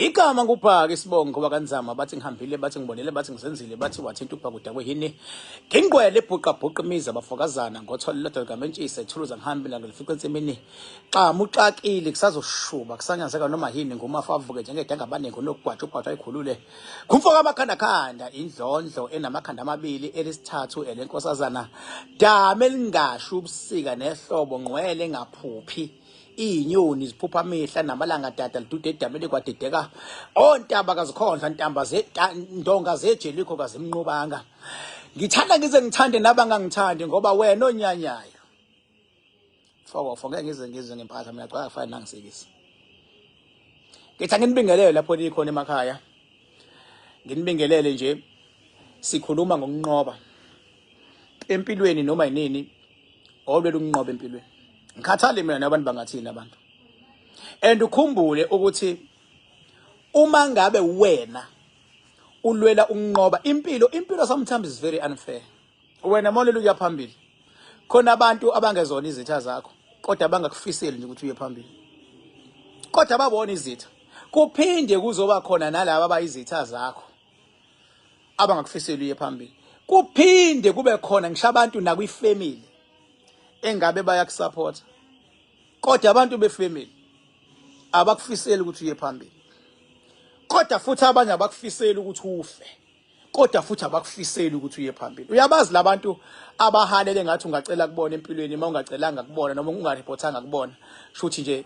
Igama nguPhaka Isibongo ngoba kanzama bathi ngihambile bathi ngibonele bathi ngizenzile bathi wathinta uPhaka udakwe yini ngingqwele ebhuqa imiza abafokazana ngothole lodwa likamentshise ethuluza ngihambile ngelifica ensimini xa muxakile kusazoshuba kusanyanzeka noma yini ngumafa avuke njengedanga abaningi nokugwaja ubhathwa ayikhulule kumfoka amakhanda indlondlo enamakhanda amabili elisithathu elenkosazana dame lingasho ubusika nehlobo ngqwele ngaphuphi inyoni ziphupha amehla namalanga dada lidude edameni kwadideka ontaba kazikhondla ntamba ndonga zejelikho kazimnqobanga ngithanda ngize ngithande nabangangithandi ngoba wena onyanyayo foko ngize ngempahla mina cha kufana nangisekisi ngithanda nginibingelele lapho likhona emakhaya nginibingelele nje sikhuluma ngokunqoba empilweni noma yinini olwela ukunqoba empilweni ngikhathale mina nabantu bangathini abantu and ukhumbule ukuthi uma ngabe wena ulwela ukunqoba impilo sometimes is very unfair wena molelo uya phambili khona abantu abangezona izitha zakho kodwa abangakufiseli nje ukuthi uye phambili kodwa babona izitha kuphinde kuzoba khona nalabo abayizitha zakho abangakufiseli uye phambili kuphinde kube khona ngisho abantu nakwifamily engabe bayakusupport kodwa abantu befamily abakufiseli ukuthi uye phambili kodwa futhi abanye abakufiseli ukuthi ufe kodwa futhi abakufiseli ukuthi uye phambili uyabazi labantu abahalele ngathi ungacela kubona empilweni uma ungacelanga kubona noma ungareportanga kubona shuthi nje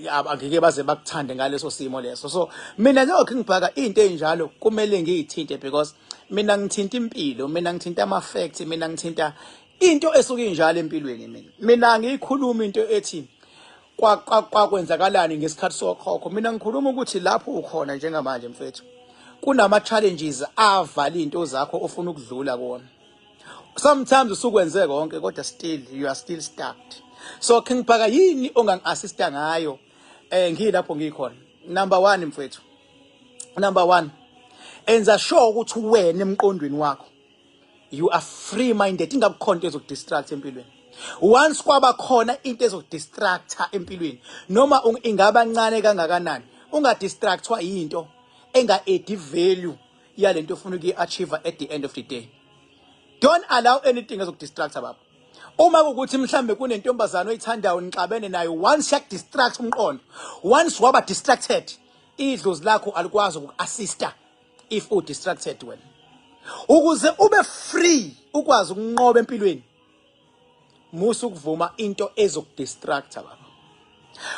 angeke baze bakuthande ngaleso simo leso so mina njengoba ngibhaka into enjalo kumele ngiyithinte because mina ngithinta impilo mina ngithinta ama facts mina ngithinta into esuke injalo empilweni mina ngiyikhuluma into ethi kwakwenzakalani ngesikhathi sokhokho mina ngikhuluma ukuthi lapho ukhona njengamanje mfethu kunama challenges avala into zakho ofuna ukudlula kona sometimes usukwenze konke kodwa still you are still stuck so ngibhaka yini ongangi-assista ngayo ngilapho ngikhona number 1 mfethu number 1 enza sure ukuthi wena emqondweni wakho you are free minded ingakukhona into ezokdistract empilweni once kwaba khona into ezokdistracta empilweni noma ingaba ncane kangakanani ungadistractwa yinto enga-add value yalento ofuna ukuyi-achieve at the end of the day don't allow anything ezokdistracta baba uma ukuthi mhlambe kunentombazana oyithandayo nixabene nayo once yakudistract umqondo once waba distracted idlozi lakho alikwazi uku-assista if u-distracted wena ukuze ube free ukwazi ukunqoba empilweni musu kuvuma into ezokudistracta baba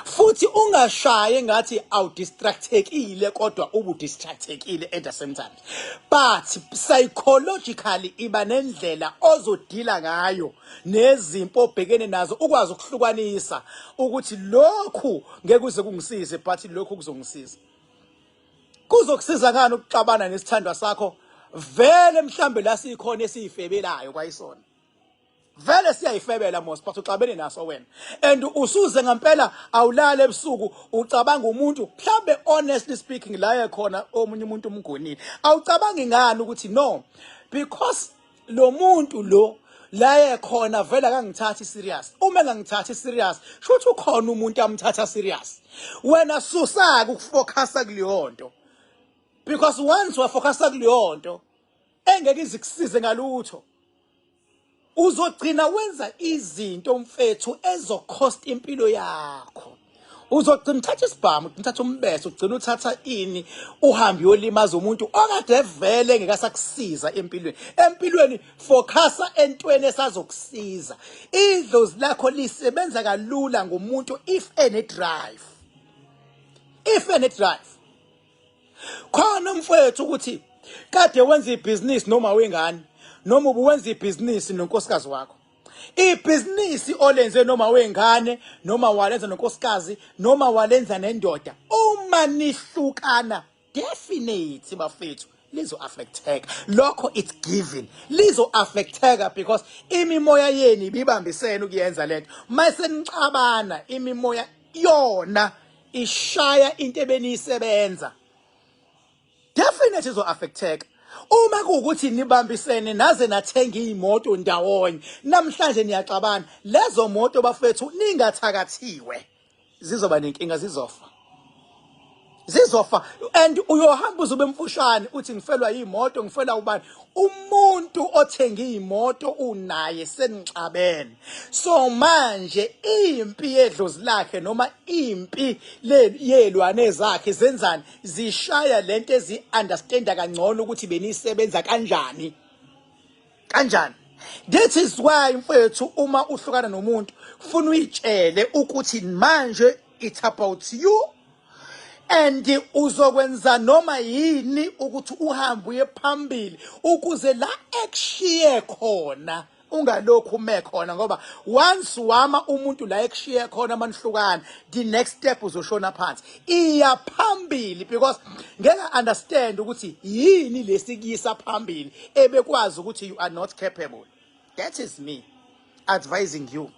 futhi ungashaye ngathi awudistractekile kodwa ubudistractekile at the same time but psychologically iba nendlela ozodila ngayo nezimpo obhekene nazo ukwazi ukuhlukanisa ukuthi lokhu ngeke kuze kungisize but lokhu kuzongisiza kuzokusiza ngani ukuxabana nesithandwa sakho vele mhlambe la sikhona esiyifebelayo kwayisona vele siyayifebela mos but uxabene naso wena and usuze ngempela awulale ebusuku ucabanga umuntu mhlambe honestly speaking la ekhona omunye umuntu umgonile awucabangi ngani ukuthi no because lo muntu lo la ekhona vele akangithathi serious uma engangithathi serious shothi ukhona umuntu amthatha serious wena susaka ukufocusa kuleyo nto because once wafocusa kuleyo nto engeke izikusize ngalutho uzogcina wenza izinto mfethu ezocost impilo yakho uzogcina uthatha isibhamu uthatha umbese ugcina uthatha ini uhambe uyolimaza umuntu okade vele ngekasakusiza empilweni focusa entweni esazokusiza idlozi lakho lisebenza kalula ngomuntu if any drive khona mfethu ukuthi kade wenza ibhizinisi noma wengane noma ubuwenza ibhizinisi nonkosikazi wakho ibhizinisi olenze noma wengane noma walenza nonkosikazi noma walenza nendoda uma nihlukana definitely bafethu lizo affecteka lokho it's given lizo affecteka because imimoya yeni bibambisene ukuyenza lento mase nicabana imimoya yona ishaya into ebeniyisebenza definitely izo affecteka uma kuukuthi nibambisene naze nathenga imoto ndawonye namhlanje niyaxabana lezo moto bafethu ningathakathiwe zizoba nenkinga zizofa zizofa. And uyohamba uzube mfushane uthi ngifelwa yimoto, ngifelwa ubani. Umuntu othenga imoto unaye senixabene. So manje impi yedlozi lakhe noma impi yelwane zakhe zenzani, zishaya lento ezi understanda kangcono ukuthi benisebenza kanjani. That is why mfethu uma uhlukana nomuntu ufuna uyitshele ukuthi manje it's about you. And uzokwenza noma yini ukuthi uhambe uye phambili ukuze la ekushiye khona ungalokhu ume khona, ngoba once wama umuntu la ekushiye khona manihlukana, the next step uzoshona phansi. Iya phambili because ngeke understand ukuthi yini lesikuyisa phambili ebekwazi ukuthi you are not capable. That is me advising you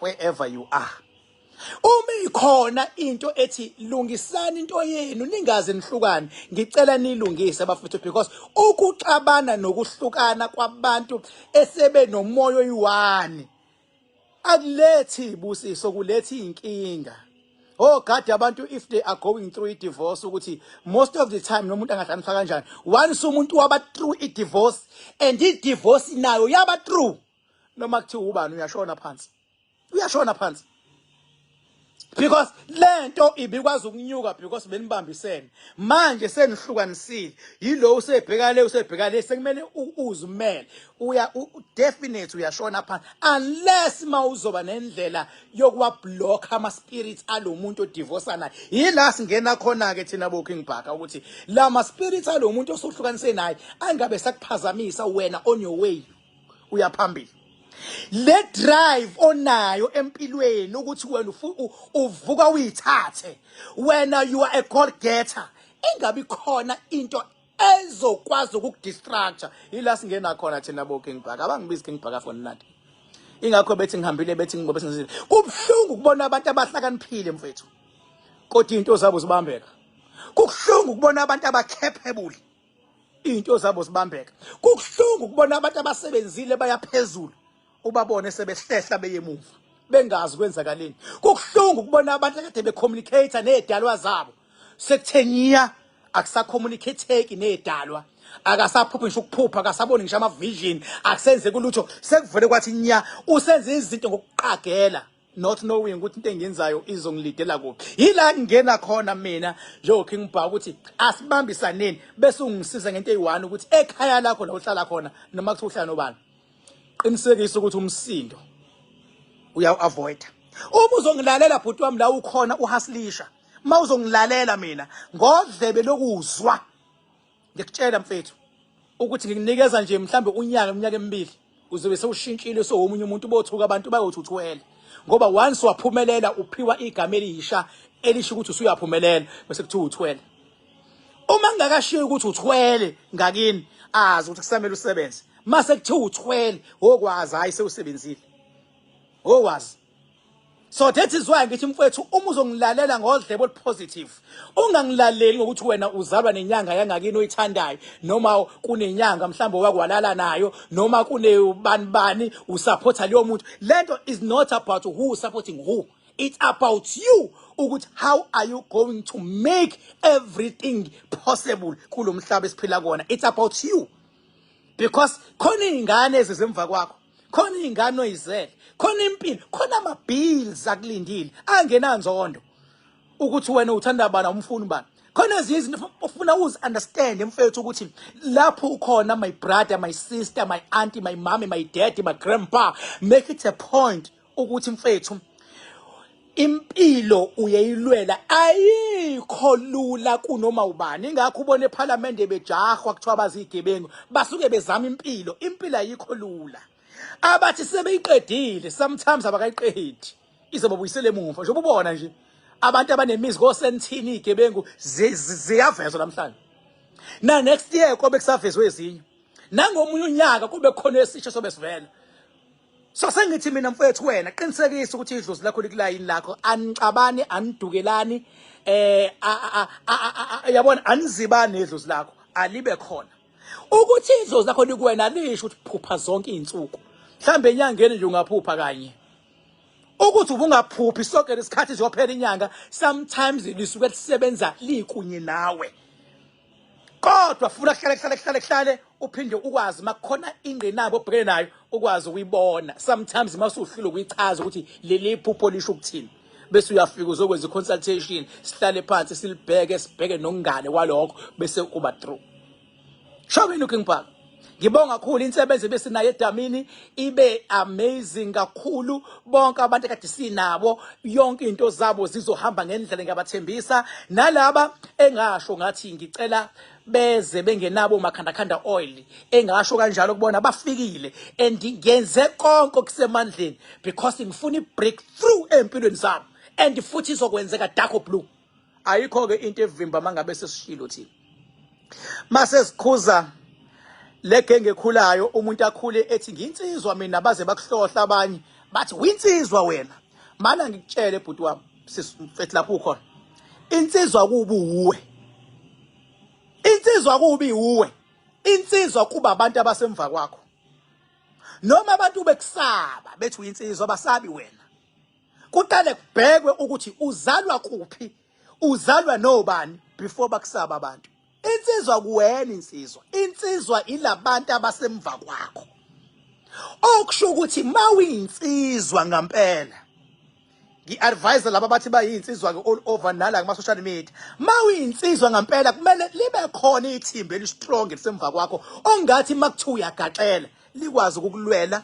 wherever you are. Uma ikhona into ethi lungisani into yenu ningaze nihlukane, ngicela nilungise abafethu, because ukuxabana nokuhlukana kwabantu esebe nomoya oyiwani akulethi busiso, kulethi inkinga. Oh God, abantu if they are going through a divorce ukuthi most of the time nomuntu angahlaniswa kanjani, once umuntu waba through a divorce and I divorce nayo yaba through, noma kuthiwa ubani uyashona phansi. Because lento ibikwazi ukunyuka because benibambisene. Manje senihlukanisile. Yilo usebheka le sekumele uzumele. Definitely uyashona phansi unless mawuzoba nendlela yokuwa block ama spirits alomuntu odivorce naye. Yila singena khona ke thina bo King Bhaka ukuthi la ma spirits alomuntu osohlukanise naye angabe sakuphazamisa wena on your way uyaphambili. Le drive onayo empilweni ukuthi wena uvuka uyithathe, wena you are a goal getter, engabi khona into ezokwazi ukukudistracta. Yila singena khona thina bo King Bhaka, abangibizi King Bhaka for nothing. Ingakho bethi ngihambile bethi ngoba singizile kubhlungu ukubona abantu abahlakaniphile mfethu kodwa into zabo zibambeka. Kuhlungu ukubona abantu abacapable into zabo zibambeka. Kuhlungu ukubona abantu abasebenzile bayaphezulu ubabone sebehlehla beyemuva bengazi kwenzakaleni. Kuhlungu ukubona abantu akade becommunicate nezidalwa zabo sekuthenya akusacommunicateki nezidalwa, akasaphuphi ngisho ukuphupha, akasaboni ngisho ama vision, akusenze kulutho, sekuvele kwathi nya usenze izinto ngokuqagela not knowing ukuthi into engenzayo izongilidela kuphi. Yila ngena khona mina njengo King Bhaka ukuthi asibambisaneni bese ungisiza ngento eyi1 ukuthi ekhaya lakho la uhlala khona noma kuthi uhlala nobani, qinisekisa ukuthi umsindo uyawu-avoid. Uma uzongilalela bhuti wami la ukhona uhasilisha, uma uzongilalela mina ngodlebe lokuzwa, ngikutshela mfethu ukuthi ngikunikeza nje mhlambe iminyaka emibili uzobe sewushintshile omunye umuntu bothuka abantu bayothuthwele, ngoba once waphumelela uphiwa igama elisha elisho ukuthi usuyaphumelela bese kuthiwa uthwele. Uma ngingakashiyi ukuthi uthwele ngakini azi ukuthi kusamele usebenze, mase kuthiwa uthwele okwazi hayi sewusebenzile okwazi. So that is why ngithi mfethu uma uzongilalela ngodlebe olupositive, ungangilaleli ngokuthi wena uzalwa nenyanga yangakini oyithandayo noma kunenyanga mhlambe wakwalala nayo noma kune bani usupporta leyo muntu. Lento is not about who supporting who, it's about you ukuthi how are you going to make everything possible kulo mhlaba esiphila kona. It's about you because khona izingane ezizemva kwakho, khona izingane oyizele, khona impilo, khona ama-bills akulindile angenanzondo ukuthi wena uthanda bani umfuni bani. Khona ezinye izinto ufuna uzi-understand mfethu ukuthi lapho ukhona, my brother, my sister, my auntie, my mommy, my daddy, my grandpa, make it a point ukuthi mfethu impilo uyayilwela ayikho lula kunoma ubani. Ingakho ubone eParliament bejahwa kuthiwa bazigebengu basuke bezama impilo ayikho lula. Abathi sebeyiqedile sometimes abakayiqedi izobabuyisela emuva nje. Ubona nje abantu abanemizi ngoSentini igebengu ziyavezwa namhlanje, na next year kobe kusavezwe ezinye, nangomunye unyaka kube khona esisho sobe sivela. So sengithi mina mfethu wena qinisekisa ukuthi idlozi lakho likulayini lakho, anicabani anidukelani yabona anizibani idlozi lakho alibe khona. Ukuthi idlozi lakho likuwena lisho ukuthi phupha zonke izinsuku, mhlambe enyangeni nje ungaphupha kanye, ukuthi ubungaphuphi sonke lesikhathi ziyophela inyanga sometimes lisuke lisebenza likunye nawe kodwa funa kuhlale uphinde ukwazi makukhona ingenabo obhekene nayo ukwazi ukuyibona sometimes masuhlule ukuyichaza ukuthi leli phupho lisho ukuthini bese uyafika uzokwenza iconsultation sihlale phansi silibheke sibheke nongane walokho bese kuba through shawini looking back ngibonga kakhulu insebenzo besinayo eDamini ibe amazing kakhulu bonke abantu kade sinabo yonke into zabo zizohamba ngendlela ngabathembisa nalaba engasho ngathi ngicela beze bengenabo makhanda oil engasho kanjalo kubona bafikile and ngenze konke kusemandleni because ngifuna ibreakthrough empilweni zabo and futhi izokwenzeka dark blue ayikho ke into evimba mangabe sesishilo thina mase sikhuza legenge ekhulayo umuntu akhule ethi nginsizwa mina baze bakuhlohla abanye bathi winsizwa wena mana ngikutshele bhuti wami sifethi lapho ukhona insizwa kuba uwe insizwa kubi uwe insizwa kuba abantu abasemva kwakho noma abantu bekusaba bethi uyinsizwa basabi wena kuqale kubhekwe ukuthi uzalwa kuphi uzalwa nobani before bakusaba abantu insizwa kuwena insizwa ilabantu abasemva kwakho okusho ukuthi mawuyinsizwa ngempela ngi-advise laba bathi bayinsizwa ke all over nala kuma social media mawuyinsizwa ngempela kumele libe khona ithimba elistrong lisemva kwakho ongathi makuthiwa uyagaxela likwazi ukukulwela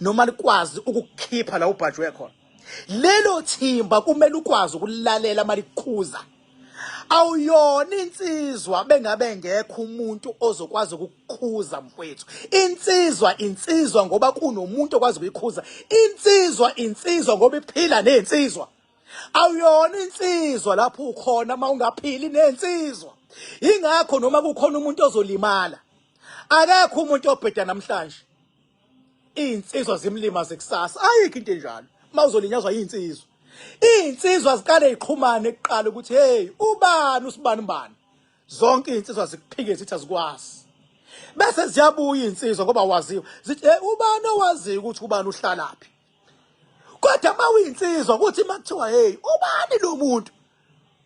noma likwazi ukukukhipha la ubhajwe khona lelo thimba kumele ukwazi ukulalela malikhuza awuyona insizwa bengabe ngekho umuntu ozokwazi ukukhuza mfowethu insizwa ngoba kunomuntu okwazi ukuyikhuza insizwa ngoba iphila nensizwa awuyona insizwa lapho ukhona mawungaphili nensizwa ingakho noma kukhona umuntu ozolimala akekho umuntu obheda namhlanje insizwa zimlima zekusasa ayikho into enjalo mawuzolinyazwa insizwa insizwa zikale iqhumane eqala ukuthi hey ubani usibani zonke insizwa zikuphike zithi azikwazi bese ziyabuya insizwa ngoba waziwa zithi hey ubani owaziyo ukuthi ubani uhlalaphi kodwa mawuyinsizwa ukuthi makuthiwa hey ubani lo muntu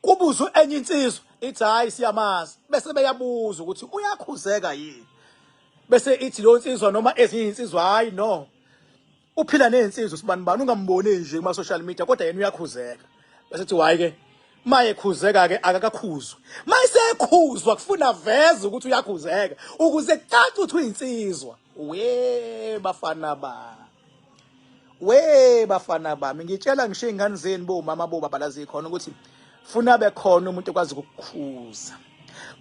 kubuzwe enye insizwa ithi hayi siyamazi bese beyabuza ukuthi uyakhuzeka yini bese ithi lo insizwa noma ezinye insizwa hayi no uphila nensizwa sibani ungambone nje kuma social media kodwa yena uyakhuzeka bese ethi hayi ke maye khuzeka ke akakakhuzwa mayisekhuzwa kufuna veze ukuthi uyakhuzeka ukuze kucace ukuthi uyinsizwa we bafana bami ngitshela ngisho ingane zeni bo mama bo baba lazikhona ukuthi funa bekhona umuntu okwazi ukukhuza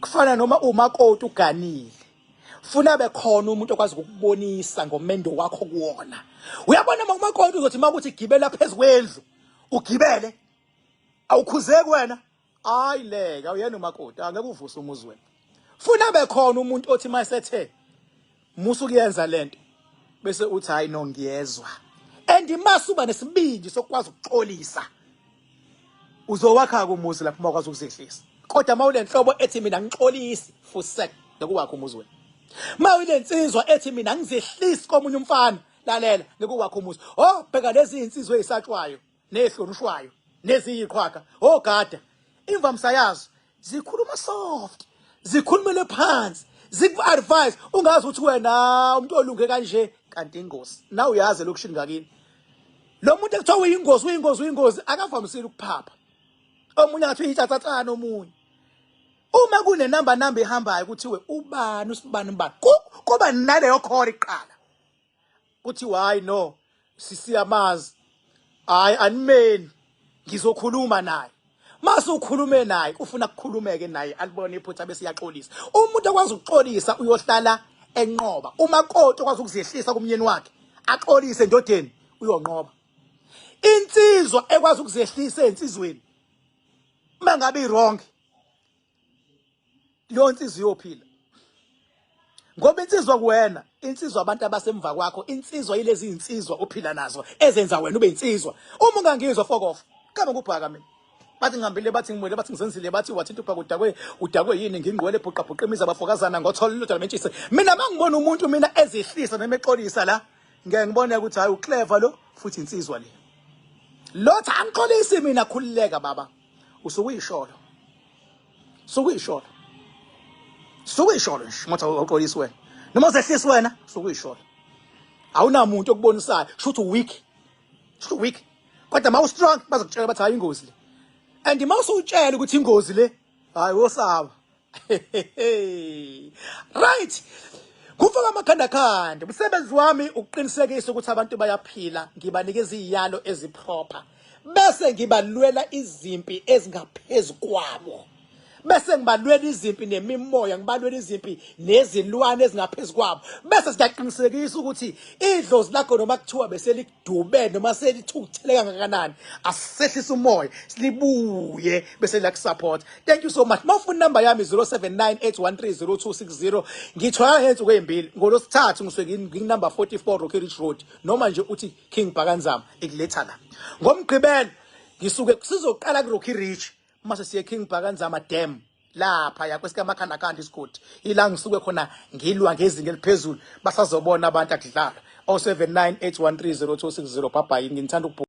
kufana noma umakoti uganile funa bekhona umuntu okwazi ukubonisa ngomendo wakho kuwona uyabona umakoti uzothi makuthi gibela phezukwendlu ugibele awukhuzeki wena ayileka uyena umakoti angeke uvuse umuzi wena funa bekhona umuntu othi mayisethe musu kuyenza lento bese uthi hayi no ngiyezwa and masuba nesibindi sokwazi ukuxolisa uzowakha kumuzi lapho makwazi ukuzehlisa kodwa mawulenhlobo ethi mina ngixolisi for sec ngokuwakho umuzi wena mawulensizwa ethi mina ngizehlisi komunye umfana lalela ngokuwakho umuzi bheka lezi insizwe ezisatshwayo nehlonishwayo neziyiqhwaga gada imvamsa yazo zikhuluma soft zikhulumele phansi ziku-advise ungazi ukuthi wena umuntu olunge kanje kanti ingozi na uyazi lokushini ngakini lo muntu ekuthiwa uyingozi akavamisile ukuphapha omunye ngathi uyitsatsatsana omunye uma kunenamba ehambayo kuthiwe ubani usibani kuba naleyo khona iqala kuthi hayi no sisiyamazi hayi animeni ngizokhuluma naye mase ukhulume naye ufuna ukukhulumeke naye alibone iphutha bese iyaxolisa umuntu okwazi ukuxolisa uyohlala enqoba umakoti okwazi ukuzehlisa kumnyeni wakhe axolise endodeni uyonqoba insizwa ekwazi ukuzehlisa ensizweni mangabe iwrong lo insizwa iyophila ngoba insizwa kuwena insizwa abantu abasemva kwakho insizwa yilezi insizwa ophila nazo ezenza wena ube insizwa uma ungangizwa fuck off kama kubhaka mina bathi ngihambile bathi ngimwele bathi ngizenzile bathi wathi udakwe yini ngingqwele ebhuqa imiza abafokazana ngothola lodwa mentshise mina mangibona umuntu mina ezihlisa noma exolisa la ngeke ngibone ukuthi hayi uclever lo futhi insizwa le Lothi angixolisi mina khulileka baba. Usukuyisholo. Sukuyisholo. Sukuyisholo nje. Ngothi awuxolisi wena. Noma usehlisi wena, sukuyisholo. Awunamuntu okubonisayo. Shothi weak. Shothi weak. Kodwa mawu strong bazokutshela bathi hayi ingozi le. And mawusutshela ukuthi ingozi le, hayi wosaba. Right. Kufaka amakhanda khanda. Umsebenzi wami ukuqinisekisa ukuthi abantu bayaphila, ngibanikeza iziyalo eziproper. Bese ngibalwela izimpi ezingaphezulu kwabo. Bese ngibalwela izimpi nemimoya, ngibalwela izimpi nezilwane ezingaphezulu kwabo. Bese siyaqinisekisa ukuthi idlozi lakho noma kuthiwa beselidube noma selithukutheleka kangakanani, asisehlisa umoya, silibuye bese liyakusupport. Thank you so much. Mawufuna number yami 0798130260. Ngithola ngensuku ezimbili. NgoLwesithathu ngisuke nginumber 44 Rocky Ridge Road noma nje uthi King Bhakanzama ekuletha la. NgoMgqibelo ngisuke sizoqala ku Rocky Ridge. Mase siye King Bhakanzama Dam lapha yakwesika amakhanda kanti isigodi ila ngisuke khona ngilwa ngezinga eliphezulu basazobona abantu akudlala 0798130260 bye bye ngithanda